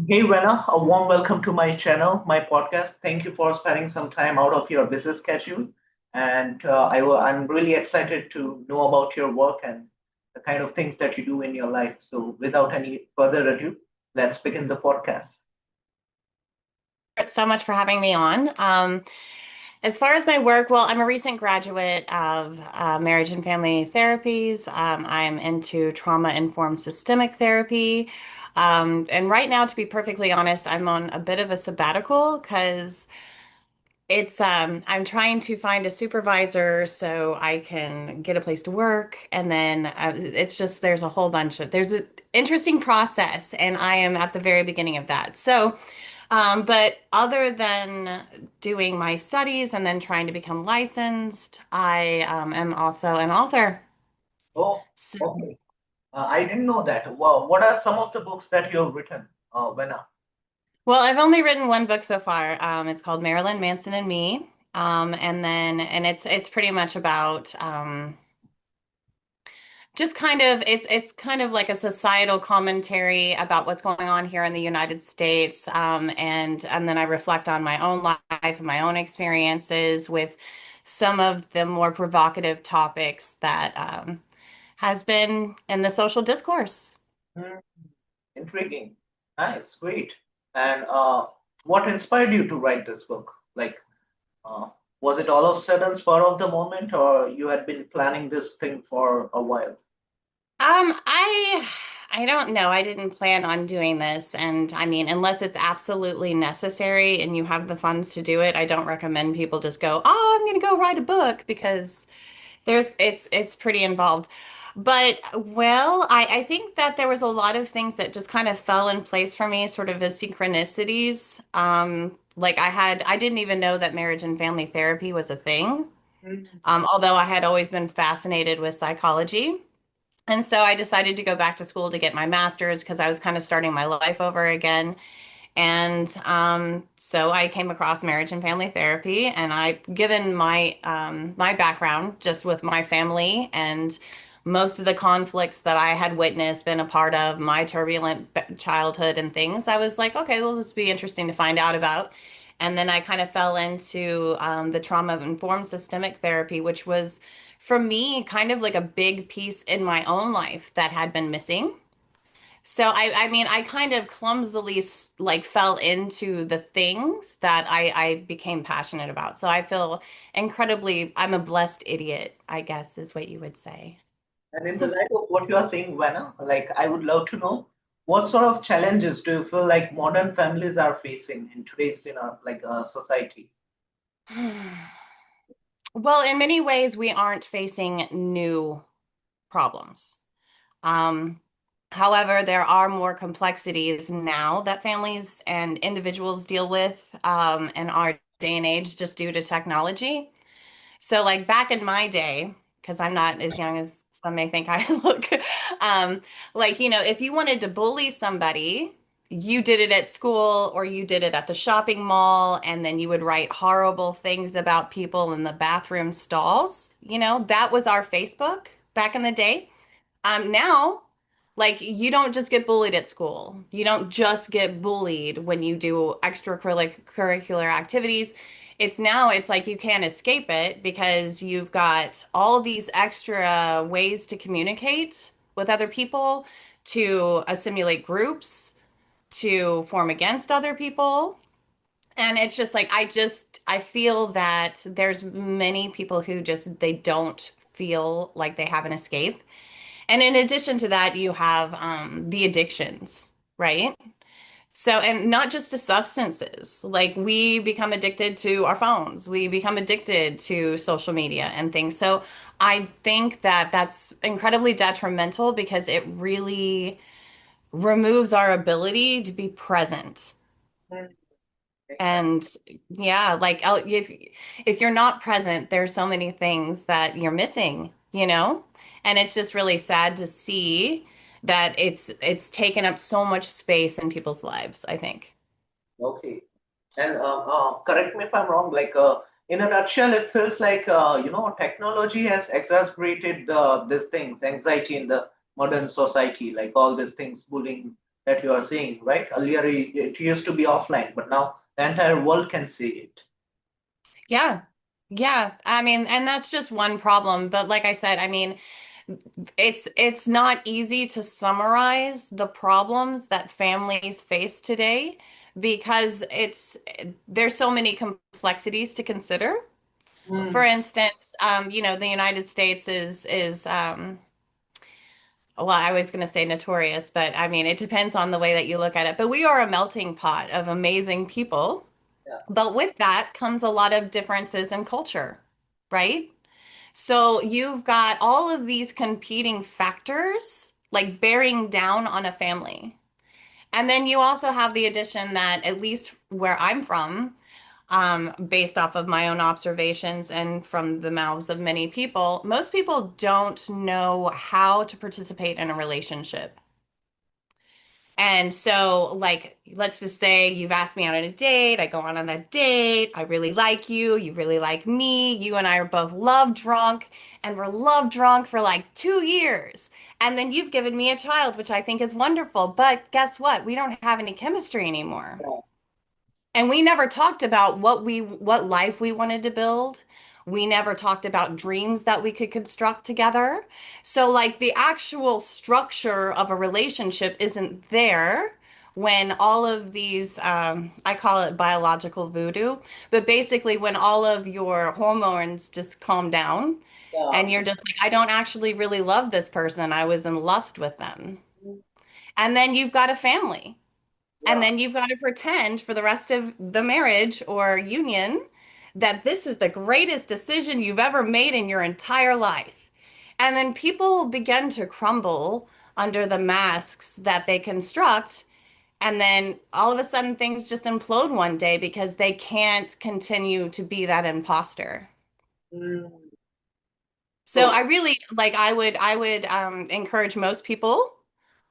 Hey Vana, a warm welcome to my channel, my podcast. Thank you for spending some time out of your busy schedule. And I'm really excited to know about your work and the kind of things that you do in your life. So, without any further ado, let's begin the podcast. So much for having me on. As far as my work, well, I'm a recent graduate of marriage and family therapies. I'm into trauma-informed systemic therapy. And right now, to be perfectly honest, I'm on a bit of a sabbatical because I'm trying to find a supervisor so I can get a place to work. And then it's just, there's an interesting process, and I am at the very beginning of that. But other than doing my studies and then trying to become licensed, I am also an author. Oh, So, okay. I didn't know that. Well, what are some of the books that you have written, Vana? well, I've only written one book so far. It's called Marilyn Manson and Me. And it's pretty much about just kind of it's kind of like a societal commentary about what's going on here in the United States, and then I reflect on my own life and my own experiences with some of the more provocative topics that has been in the social discourse. Hmm, intriguing. Nice, great. And what inspired you to write this book? Uh, was it all of a sudden spur of the moment, or you had been planning this thing for a while? I don't know. I didn't plan on doing this, and I mean, unless it's absolutely necessary and you have the funds to do it, I don't recommend people just go, "Oh, I'm going to go write a book," because it's pretty involved. But well, I think that there was a lot of things that just kind of fell in place for me, sort of as synchronicities. Like I didn't even know that marriage and family therapy was a thing. Mm. Although I had always been fascinated with psychology. And so I decided to go back to school to get my master's because I was kind of starting my life over again. And so I came across marriage and family therapy, and given my background just with my family and most of the conflicts that I had witnessed, been a part of, my turbulent childhood and things, I was like, okay, well, this would be interesting to find out about. And then I kind of fell into the trauma-informed systemic therapy, which was for me kind of like a big piece in my own life that had been missing. So I mean, I kind of clumsily like fell into the things that I became passionate about. So I feel I'm a blessed idiot, I guess is what you would say. And in the light of what you are saying, Vanna, I would love to know what sort of challenges do you feel like modern families are facing in today's, society? Well, in many ways, we aren't facing new problems. Um, However, there are more complexities now that families and individuals deal with in our day and age just due to technology. So, like back in my day, because I'm not as young as some may think I look, um, if you wanted to bully somebody, you did it at school or you did it at the shopping mall, and then you would write horrible things about people in the bathroom stalls. That was our Facebook back in the day. Now, like you don't just get bullied at school. You don't just get bullied when you do extracurricular activities. It's like you can't escape it because you've got all these extra ways to communicate with other people, to assimilate groups, to form against other people. And it's just like I feel that there's many people who just they don't feel like they have an escape. And in addition to that, you have the addictions, right? So, and not just to substances. Like we become addicted to our phones, we become addicted to social media and things. So, I think that that's incredibly detrimental because it really removes our ability to be present. Mm, makes sense. And yeah, if you're not present, there's so many things that you're missing. And it's just really sad to see that it's taken up so much space in people's lives, I think. Okay. And correct me if I'm wrong, in a nutshell, it feels like, technology has exacerbated these things, anxiety in the modern society, like all these things, bullying. that you are seeing, right? Earlier it used to be offline, but now the entire world can see it. Yeah. Yeah. I mean, and that's just one problem. But like I said, I mean, it's not easy to summarize the problems that families face today because there's so many complexities to consider. For Mm, instance, the United States is well, I was going to say notorious, but I mean, it depends on the way that you look at it. But we are a melting pot of amazing people. yeah, But with that comes a lot of differences in culture, right? So you've got all of these competing factors like bearing down on a family. And then you also have the addition that, at least where I'm from, based off of my own observations and from the mouths of many people, most people don't know how to participate in a relationship. And so, like, let's just say you've asked me out on a date. I go on that date. I really like you. You really like me. You and I are both love drunk, and we're love drunk for like 2 years. And then you've given me a child, which I think is wonderful. But guess what? We don't have any chemistry anymore. yeah. And we never talked about what life we wanted to build. We never talked about dreams that we could construct together. So like the actual structure of a relationship isn't there when all of these I call it biological voodoo, but basically when all of your hormones just calm down Yeah. and you're just like, I don't actually really love this person. I was in lust with them. And then you've got a family. And Yeah. then you've got to pretend for the rest of the marriage or union that this is the greatest decision you've ever made in your entire life. And then people begin to crumble under the masks that they construct. And then all of a sudden things just implode one day because they can't continue to be that imposter. Mm. So So I really like I would encourage most people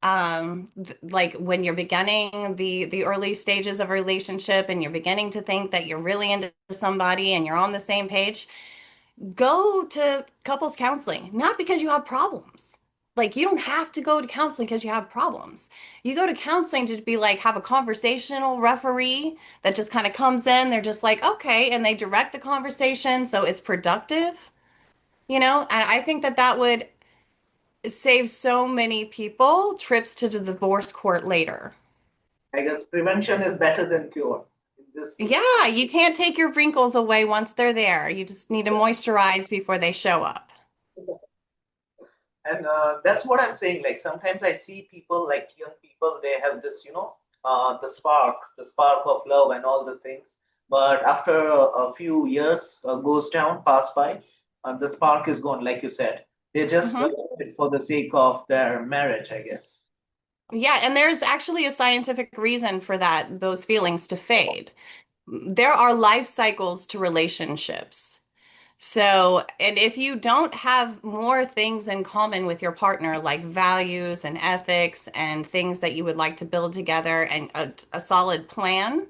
like when you're beginning the early stages of a relationship and you're beginning to think that you're really into somebody and you're on the same page, go to couples counseling, not because you have problems. Like you don't have to go to counseling because you have problems. You go to counseling to be like have a conversational referee that just kind of comes in, they're just like, "Okay," and they direct the conversation so it's productive. And I think that that would save so many people trips to the divorce court later. I guess prevention is better than cure in this case. Yeah, you can't take your wrinkles away once they're there. You just need to moisturize before they show up. And that's what I'm saying. Like sometimes I see people, like young people, they have this, the spark of love and all the things. But after a few years goes down, pass by, the spark is gone, like you said. They just Hmm. it for the sake of their marriage, I guess. Yeah, and there's actually a scientific reason for that, those feelings to fade. There are life cycles to relationships. So, and if you don't have more things in common with your partner, like values and ethics and things that you would like to build together and a solid plan,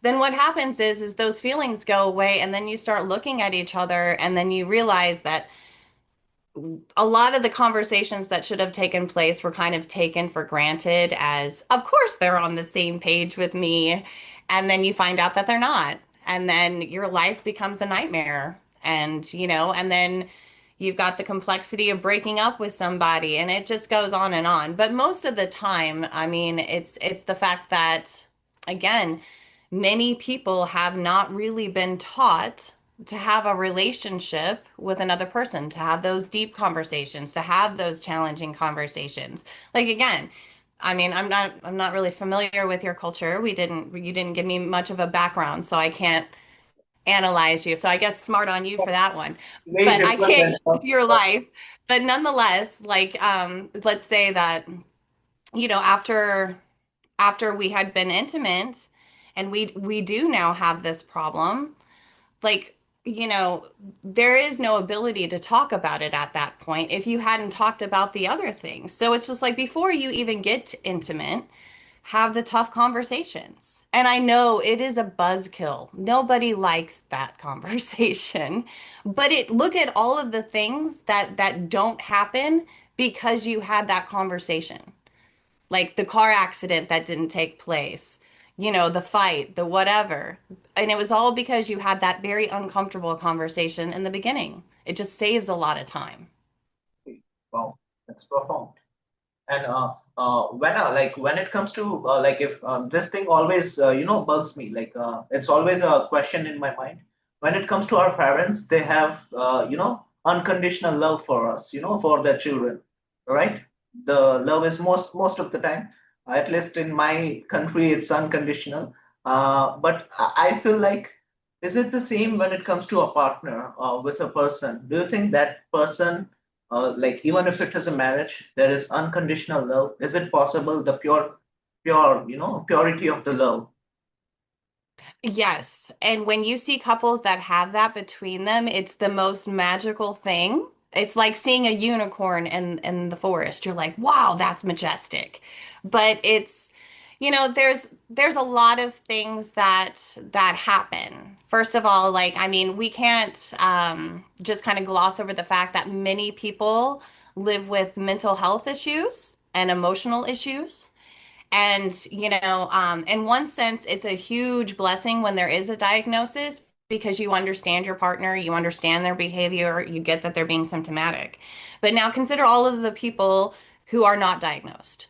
then what happens is those feelings go away and then you start looking at each other and then you realize that a lot of the conversations that should have taken place were kind of taken for granted as, of course, they're on the same page with me. And then you find out that they're not. And then your life becomes a nightmare. And then you've got the complexity of breaking up with somebody and it just goes on and on. But most of the time, I mean, it's the fact that, again, many people have not really been taught to have a relationship with another person, to have those deep conversations, to have those challenging conversations. Like again, I mean, I'm not really familiar with your culture. You didn't give me much of a background, so I can't analyze you. So I guess smart on you for that one. Way But I different can't than use us. your life. But nonetheless, like let's say that, after we had been intimate and we do now have this problem, like, there is no ability to talk about it at that point if you hadn't talked about the other things. So it's just like before you even get intimate, have the tough conversations. And I know it is a buzzkill. Nobody likes that conversation. But look at all of the things that don't happen because you had that conversation. like the car accident that didn't take place, the fight, the whatever. And it was all because you had that very uncomfortable conversation in the beginning. It just saves a lot of time. Wow, that's profound. And when it comes to like if this thing always bugs me, like it's always a question in my mind. When it comes to our parents, they have unconditional love for us, for their children, right? The love is most of the time, at least in my country, it's unconditional. But I feel like, is it the same when it comes to a partner with a person? Do you think that person, like even if it is a marriage, there is unconditional love? Is it possible, the pure, purity of the love? Yes. And when you see couples that have that between them, it's the most magical thing. It's like seeing a unicorn in the forest. You're like, wow, that's majestic. But there's a lot of things that happen. First of all, like, I mean, we can't just kind of gloss over the fact that many people live with mental health issues and emotional issues. And, in one sense, it's a huge blessing when there is a diagnosis because you understand your partner, you understand their behavior, you get that they're being symptomatic. But now consider all of the people who are not diagnosed.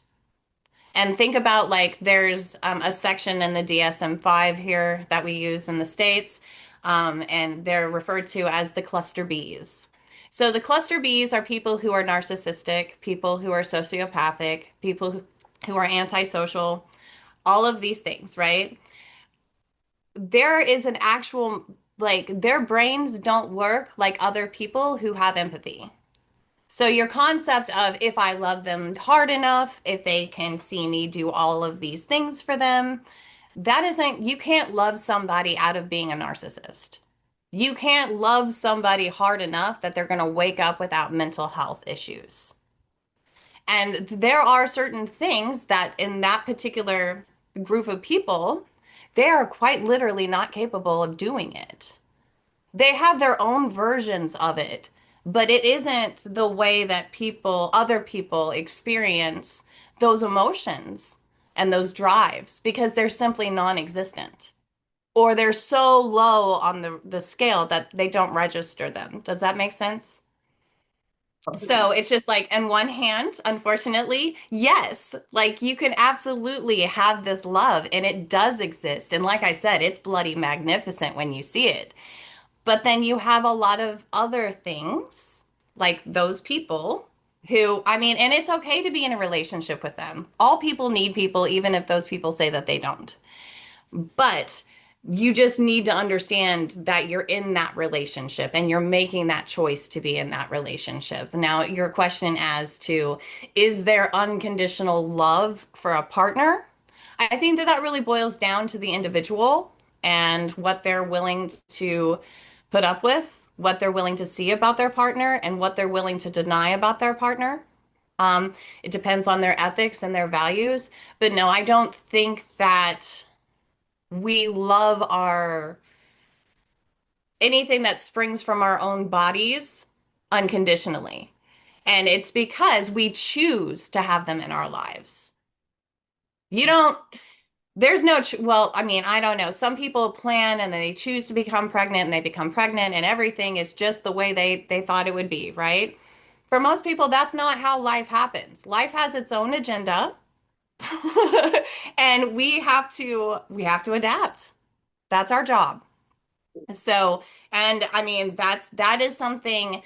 And think about like there's a section in the DSM-5 here that we use in the States, and they're referred to as the cluster Bs. So the cluster Bs are people who are narcissistic, people who are sociopathic, people who are antisocial, all of these things, right? There is an actual, like, their brains don't work like other people who have empathy. So your concept of if I love them hard enough, if they can see me do all of these things for them, you can't love somebody out of being a narcissist. You can't love somebody hard enough that they're going to wake up without mental health issues. And there are certain things that in that particular group of people, they are quite literally not capable of doing it. They have their own versions of it, but it isn't the way that other people experience those emotions and those drives because they're simply non-existent. Or they're so low on the scale that they don't register them. Does that make sense? So Completely. it's just like, in one hand, unfortunately, yes, like you can absolutely have this love and it does exist. And like I said, it's bloody magnificent when you see it. But then you have a lot of other things, like those people who, I mean, and it's okay to be in a relationship with them. All people need people, even if those people say that they don't. But you just need to understand that you're in that relationship and you're making that choice to be in that relationship. Now, your question as to is there unconditional love for a partner? I think that that really boils down to the individual and what they're willing to put up with, what they're willing to see about their partner, and what they're willing to deny about their partner. It depends on their ethics and their values. But no, I don't think that we love our anything that springs from our own bodies unconditionally. And it's because we choose to have them in our lives. You don't, there's no, well, I mean, I don't know. Some people plan and then they choose to become pregnant and they become pregnant and everything is just the way they thought it would be, right? For most people, that's not how life happens. Life has its own agenda. And we have to adapt. That's our job. So, and I mean, that is something,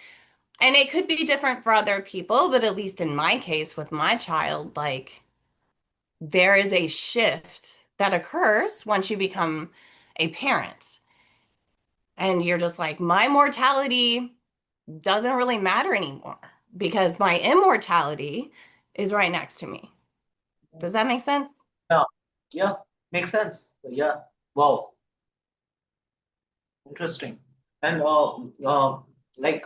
and it could be different for other people, but at least in my case with my child, like there is a shift that occurs once you become a parent. And you're just like, my mortality doesn't really matter anymore because my immortality is right next to me. Does that make sense? Yeah, yeah, makes sense. Yeah, wow. Interesting. And like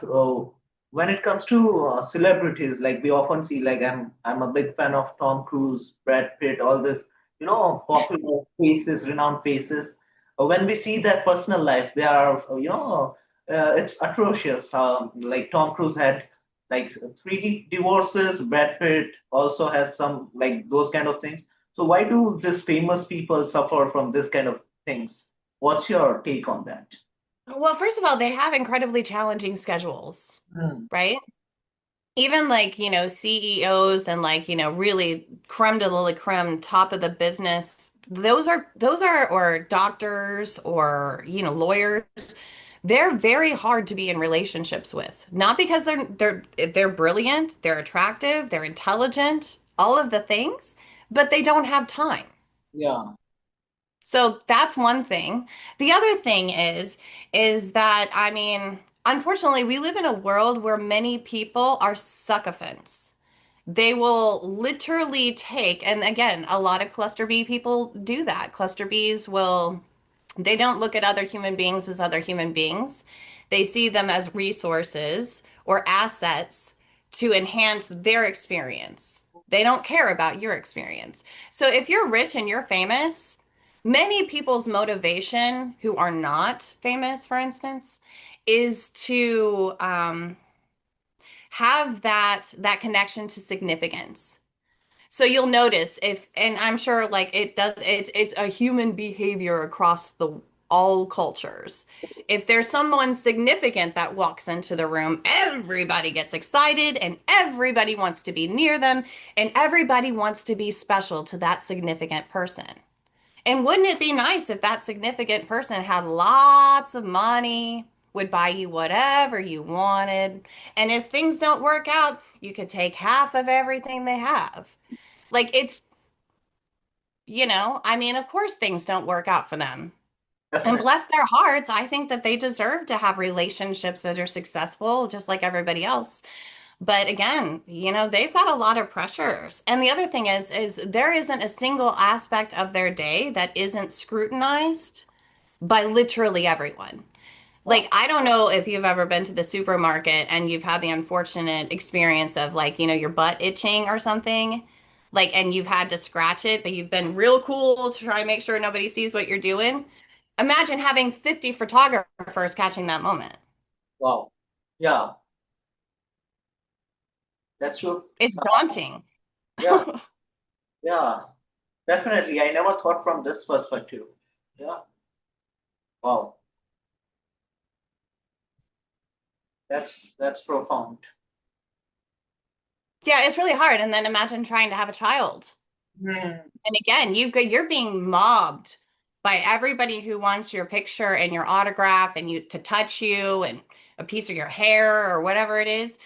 when it comes to celebrities, like we often see, like I'm a big fan of Tom Cruise, Brad Pitt, all this, popular faces, renowned faces. When we see their personal life, they are, it's atrocious. Like Tom Cruise had like three divorces. Brad Pitt also has some like those kind of things. So why do these famous people suffer from this kind of things? What's your take on that? Well, first of all, they have incredibly challenging schedules, Hmm. right? Even like, CEOs and like, really creme de la creme, top of the business, those are or doctors or, lawyers. They're very hard to be in relationships with. Not because they're brilliant, they're attractive, they're intelligent, all of the things, but they don't have time. Yeah, So that's one thing. The other thing is that, I mean, unfortunately, we live in a world where many people are succophants. They will literally take, and again, a lot of cluster B people do that. Cluster Bs will, they don't look at other human beings as other human beings. They see them as resources or assets to enhance their experience. They don't care about your experience. So if you're rich and you're famous, many people's motivation who are not famous, for instance, is to have that connection to significance. So you'll notice if, and I'm sure like it does, it's a human behavior across the all cultures. If there's someone significant that walks into the room, everybody gets excited and everybody wants to be near them and everybody wants to be special to that significant person. And wouldn't it be nice if that significant person had lots of money, would buy you whatever you wanted, and if things don't work out, you could take half of everything they have? Like it's, I mean, of course things don't work out for them. And definitely. bless their hearts, I think that they deserve to have relationships that are successful, just like everybody else. But again, they've got a lot of pressures. And the other thing is there isn't a single aspect of their day that isn't scrutinized by literally everyone. Like, Wow, I don't know if you've ever been to the supermarket and you've had the unfortunate experience of like, your butt itching or something. Like, and you've had to scratch it, but you've been real cool to try and make sure nobody sees what you're doing. Imagine having 50 photographers catching that moment. wow, yeah, that's true. It's Uh, daunting. yeah, yeah, definitely. I never thought from this perspective. Yeah, wow, that's profound. Yeah, it's really hard. And then imagine trying to have a child. Hmm. And again, you're being mobbed by everybody who wants your picture and your autograph and you to touch you and a piece of your hair or whatever it is.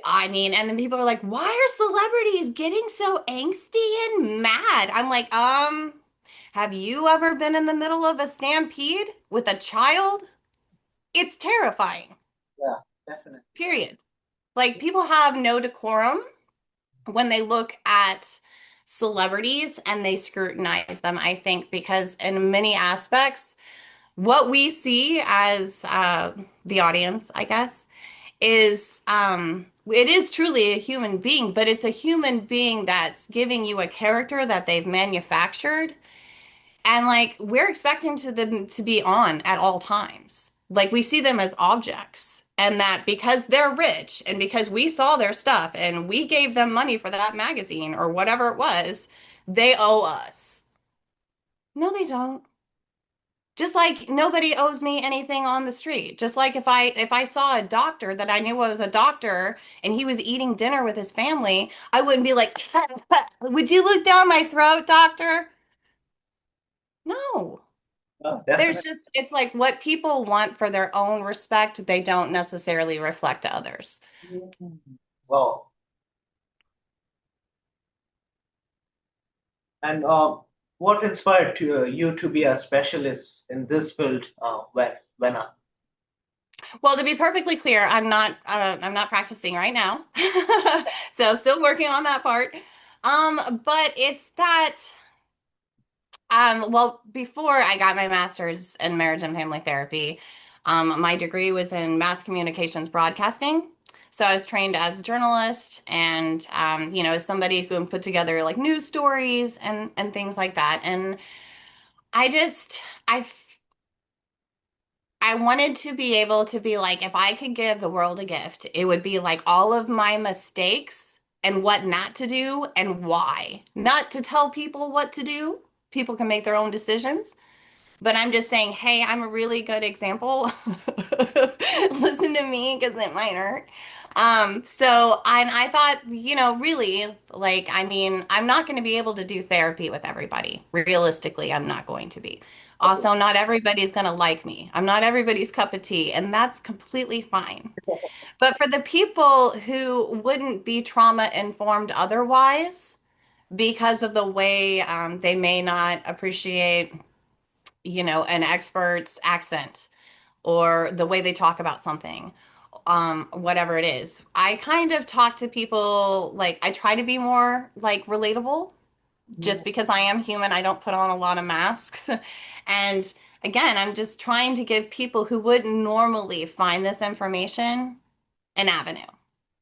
I mean, and then people are like, "Why are celebrities getting so angsty and mad?" I'm like, have you ever been in the middle of a stampede with a child? It's terrifying. Yeah, definitely. Period. Like people have no decorum when they look at celebrities and they scrutinize them, I think, because in many aspects, what we see as the audience, I guess, is it is truly a human being, but it's a human being that's giving you a character that they've manufactured and like we're expecting to them to be on at all times. Like we see them as objects. And that because they're rich and because we saw their stuff and we gave them money for that magazine or whatever it was, they owe us. No, they don't. Just like nobody owes me anything on the street. Just like if I saw a doctor that I knew was a doctor and he was eating dinner with his family, I wouldn't be like, "Would you look down my throat, doctor?" No. Yeah, There's definitely. just, it's like what people want for their own respect, they don't necessarily reflect to others. Wow. And what inspired you to be a specialist in this field when Well, to be perfectly clear, I'm not practicing right now. So still working on that part. But it's that well, before I got my master's in marriage and family therapy, my degree was in mass communications broadcasting. So I was trained as a journalist and, as somebody who can put together like news stories and things like that. And I just, I, f- I wanted to be able to be like, if I could give the world a gift, it would be like all of my mistakes and what not to do and why. Not to tell people what to do. People can make their own decisions. But I'm just saying, hey, I'm a really good example. Listen to me because it might hurt. And I thought, really, like, I mean, I'm not going to be able to do therapy with everybody. Realistically, I'm not going to be. Okay. Also, not everybody's going to like me. I'm not everybody's cup of tea, and that's completely fine. But for the people who wouldn't be trauma informed otherwise, because of the way they may not appreciate an expert's accent or the way they talk about something, whatever it is. I kind of talk to people like I try to be more like relatable Mm, just because I am human. I don't put on a lot of masks. And again, I'm just trying to give people who wouldn't normally find this information an avenue,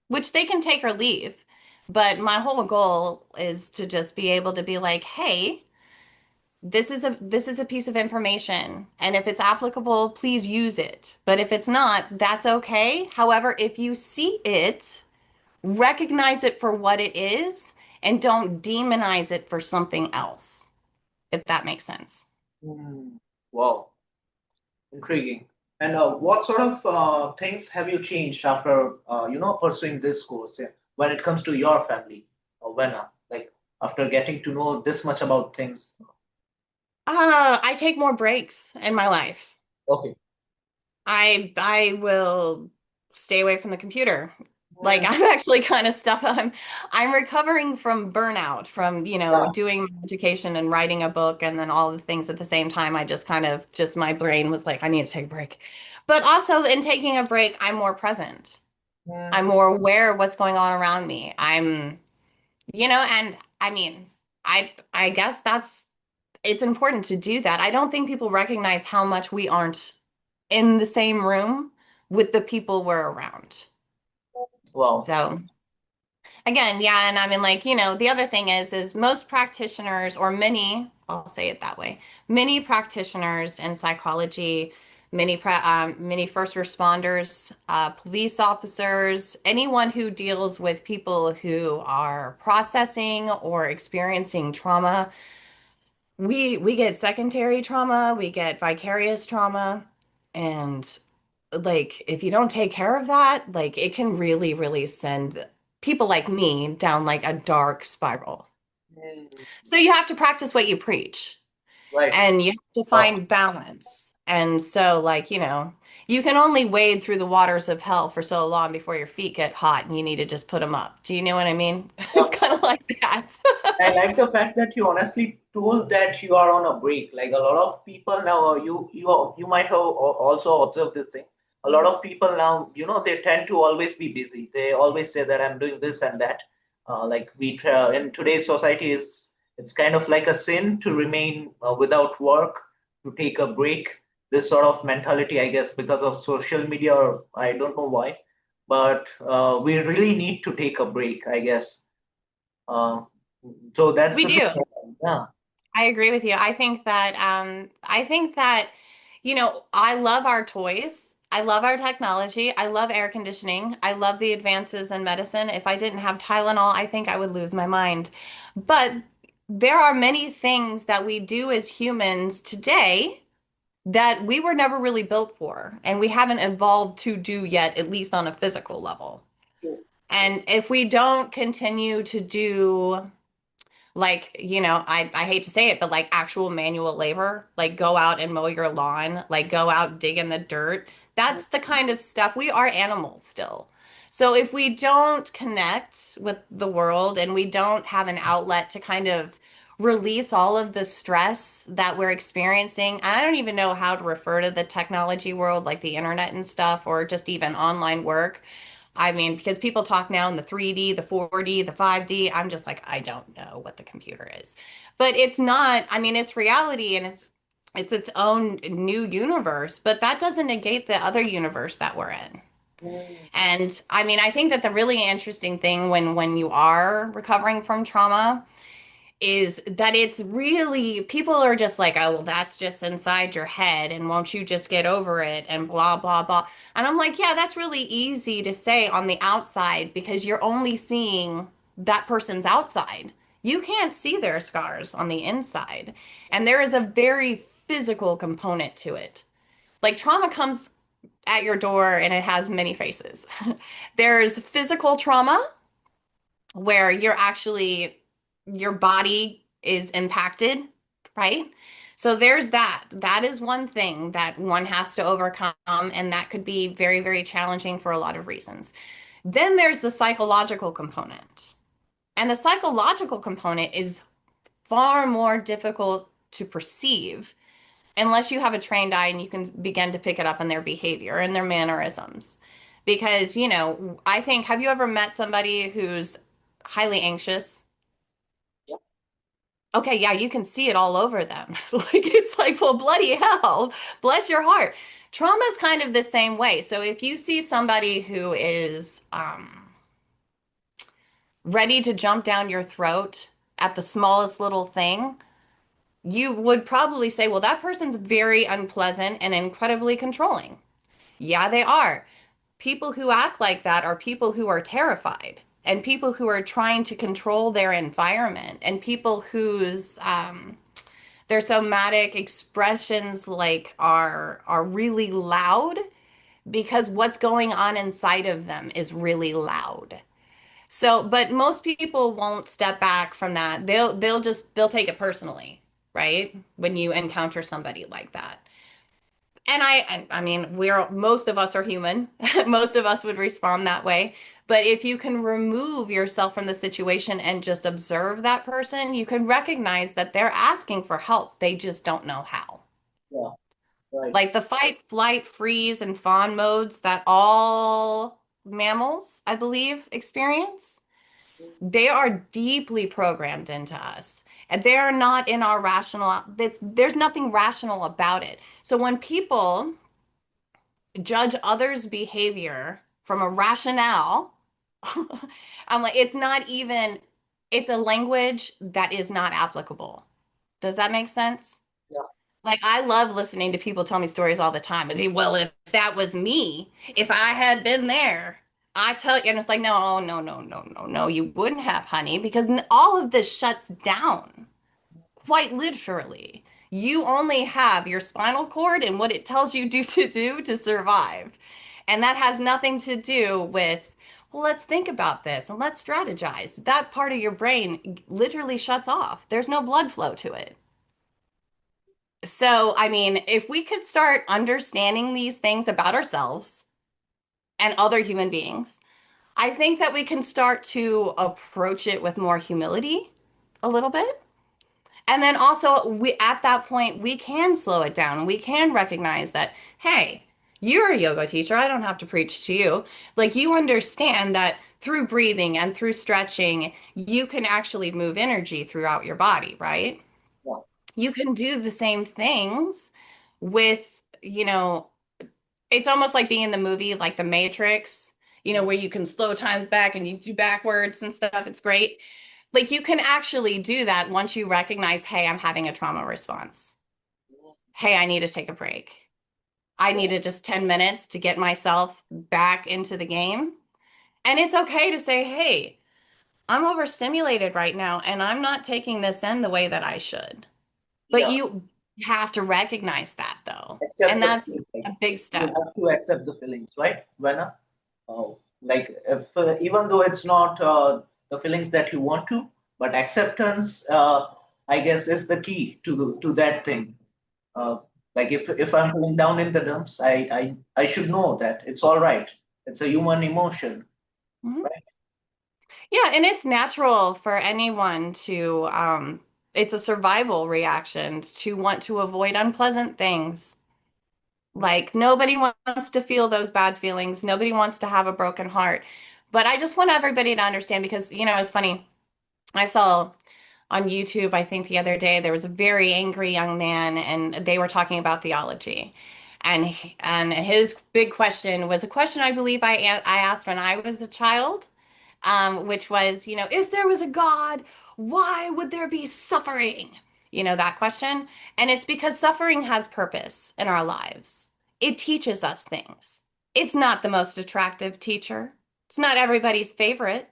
which they can take or leave. But my whole goal is to just be able to be like, hey, this is a piece of information, and if it's applicable, please use it. But if it's not, that's okay. However, if you see it, recognize it for what it is and don't demonize it for something else, if that makes sense. mm. Wow, intriguing. And what sort of things have you changed after pursuing this course? Yeah, when it comes to your family, Vana, like after getting to know this much about things. I take more breaks in my life. Okay. I will stay away from the computer. Like Mm, I'm actually kind of stuff I'm recovering from burnout from, yeah. doing my education and writing a book and then all the things at the same time. I just kind of just my brain was like, I need to take a break. But also in taking a break, I'm more present. Mm, I'm more aware of what's going on around me. And I mean, I guess that's it's important to do that. I don't think people recognize how much we aren't in the same room with the people we're around. wow. So again, yeah, and I mean like, the other thing is most practitioners or many, I'll say it that way, many practitioners in psychology, many first responders, police officers, anyone who deals with people who are processing or experiencing trauma, we get secondary trauma, we get vicarious trauma, and like if you don't take care of that, like it can really, really send people like me down like a dark spiral. Mm, So you have to practice what you preach right. and you have to Wow. find balance. And so, like, you can only wade through the waters of hell for so long before your feet get hot and you need to just put them up. Do you know what I mean? Yeah. It's kind of like that. I like the fact that you honestly told that you are on a break. Like a lot of people now, you might have also observed this thing. A lot of people now, they tend to always be busy. They always say that I'm doing this and that. Like we try, in today's society, is it's kind of like a sin to remain without work, to take a break. This sort of mentality, I guess, because of social media, or I don't know why, but we really need to take a break, I guess. Uh, so that's We the thing. do. Yeah. I agree with you. I think that I love our toys. I love our technology. I love air conditioning. I love the advances in medicine. If I didn't have Tylenol, I think I would lose my mind. But there are many things that we do as humans today that we were never really built for, and we haven't evolved to do yet, at least on a physical level. True. And if we don't continue to do like, I hate to say it, but like actual manual labor, like go out and mow your lawn, like go out dig in the dirt. That's the kind of stuff. We are animals still. So if we don't connect with the world and we don't have an outlet to kind of release all of the stress that we're experiencing, and I don't even know how to refer to the technology world, like the internet and stuff, or just even online work. I mean, because people talk now in the 3D, the 4D, the 5D. I'm just like, I don't know what the computer is. But it's not, I mean, it's reality and it's its own new universe, but that doesn't negate the other universe that we're in. Mm, And I mean, I think that the really interesting thing when you are recovering from trauma is that it's really, people are just like, oh, well, that's just inside your head, and won't you just get over it, and blah, blah, blah. And I'm like, yeah, that's really easy to say on the outside because you're only seeing that person's outside. You can't see their scars on the inside. And there is a very physical component to it. Like trauma comes at your door and it has many faces. There's physical trauma where your body is impacted, right? So there's that. That is one thing that one has to overcome, and that could be very, very challenging for a lot of reasons. Then there's the psychological component. And the psychological component is far more difficult to perceive unless you have a trained eye and you can begin to pick it up in their behavior and their mannerisms. Because, I think, have you ever met somebody who's highly anxious? Okay, yeah, you can see it all over them. Like it's like, well, bloody hell, bless your heart. Trauma is kind of the same way. So if you see somebody who is ready to jump down your throat at the smallest little thing, you would probably say, well, that person's very unpleasant and incredibly controlling. Yeah, they are. People who act like that are people who are terrified and people who are trying to control their environment and people whose their somatic expressions like are really loud because what's going on inside of them is really loud. So, but most people won't step back from that. They'll take it personally, right? When you encounter somebody like that. And I mean, most of us are human. Most of us would respond that way. But if you can remove yourself from the situation and just observe that person, you can recognize that they're asking for help. They just don't know how. Yeah, right. Like the fight, flight, freeze, and fawn modes that all mammals, I believe, experience, they are deeply programmed into us. And they are not in our rational, there's nothing rational about it. So when people judge others' behavior from a rationale, I'm like, it's not even, it's a language that is not applicable. Does that make sense? Yeah, Like, I love listening to people tell me stories all the time. Is he, well, if that was me, if I had been there, I tell you, and it's like, no, no, no, no, no, no, you wouldn't have, honey, because all of this shuts down. Quite literally. You only have your spinal cord and what it tells you to do to survive. And that has nothing to do with, well, let's think about this and let's strategize. That part of your brain literally shuts off. There's no blood flow to it. So, I mean, if we could start understanding these things about ourselves and other human beings, I think that we can start to approach it with more humility a little bit. And then also we at that point we can slow it down. We can recognize that, hey, you're a yoga teacher. I don't have to preach to you. Like you understand that through breathing and through stretching, you can actually move energy throughout your body, right? yeah, You can do the same things with, it's almost like being in the movie like The Matrix, where you can slow time back and you do backwards and stuff. It's great. Like you can actually do that once you recognize, hey, I'm having a trauma response. Hey, I need to take a break. I yeah, needed just 10 minutes to get myself back into the game. And it's okay to say, hey, I'm overstimulated right now and I'm not taking this in the way that I should. But yeah. you have to recognize that though. Accept And the that's feelings. Like, a big you step. have to accept the feelings, right, Vana? Like if even though it's not the feelings that you want to, but acceptance, I guess, is the key to that thing. Uh, like if I'm feeling down in the dumps, I should know that it's all right. It's a human emotion, Mhm. right? Yeah, and it's natural for anyone to, it's a survival reaction to want to avoid unpleasant things. Like nobody wants to feel those bad feelings. Nobody wants to have a broken heart. But I just want everybody to understand because, it's funny. I saw on YouTube, I think the other day, there was a very angry young man and they were talking about theology. And his big question was a question I believe I asked when I was a child. which was, if there was a God, why would there be suffering? That question. And it's because suffering has purpose in our lives. It teaches us things. It's not the most attractive teacher. It's not everybody's favorite,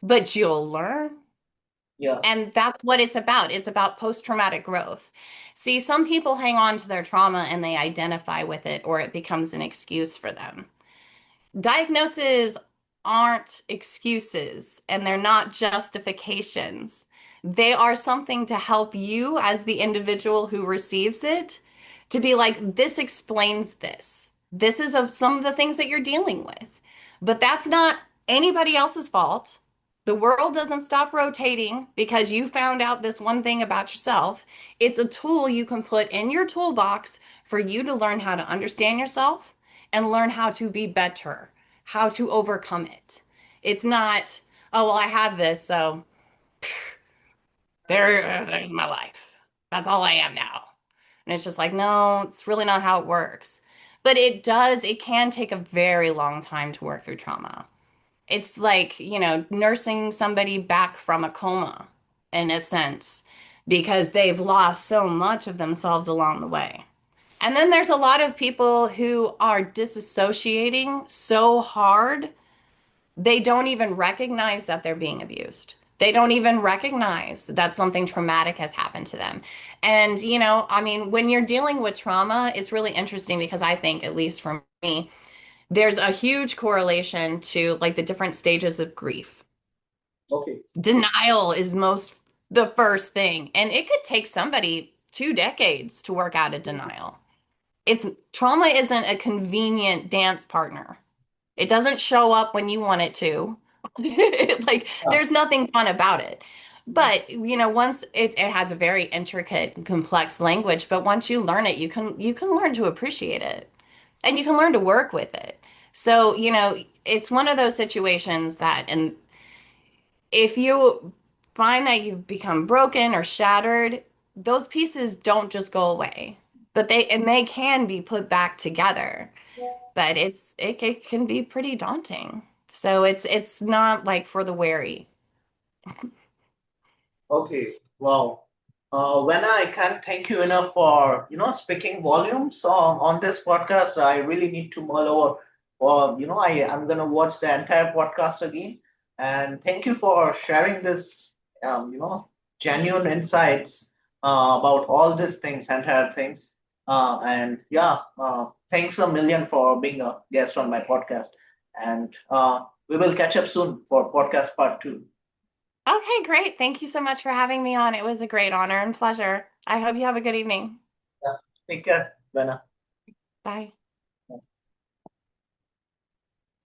but you'll learn. Yeah. And that's what it's about. It's about post-traumatic growth. See, some people hang on to their trauma and they identify with it, or it becomes an excuse for them. Diagnoses aren't excuses and they're not justifications. They are something to help you as the individual who receives it to be like, this explains this. This is some of the things that you're dealing with. But that's not anybody else's fault. The world doesn't stop rotating because you found out this one thing about yourself. It's a tool you can put in your toolbox for you to learn how to understand yourself and learn how to be better, how to overcome it. It's not, oh, well, I have this, so there's my life. That's all I am now. And it's just like, no, it's really not how it works. But it can take a very long time to work through trauma. It's like, nursing somebody back from a coma in a sense, because they've lost so much of themselves along the way. And then there's a lot of people who are disassociating so hard, they don't even recognize that they're being abused. They don't even recognize that something traumatic has happened to them. And, I mean, when you're dealing with trauma, it's really interesting because I think, at least for me, there's a huge correlation to like the different stages of grief. Okay. Denial is most the first thing, and it could take somebody 2 decades to work out of denial. It's trauma isn't a convenient dance partner. It doesn't show up when you want it to. Like Yeah. there's nothing fun about it. But once it has a very intricate and complex language, but once you learn it, you can learn to appreciate it and you can learn to work with it. So, it's one of those situations that, and if you find that you've become broken or shattered, those pieces don't just go away, but they can be put back together. But it can be pretty daunting. So it's not like for the wary. Okay, wow. When I can't thank you enough for speaking volumes on this podcast. I really need to mull over. Or I'm gonna watch the entire podcast again. And thank you for sharing this genuine insights about all these things, entire things. And yeah, thanks a million for being a guest on my podcast. And we will catch up soon for podcast part two. Okay, great. Thank you so much for having me on. It was a great honor and pleasure. I hope you have a good evening. Yeah. Take care, Vana. Bye.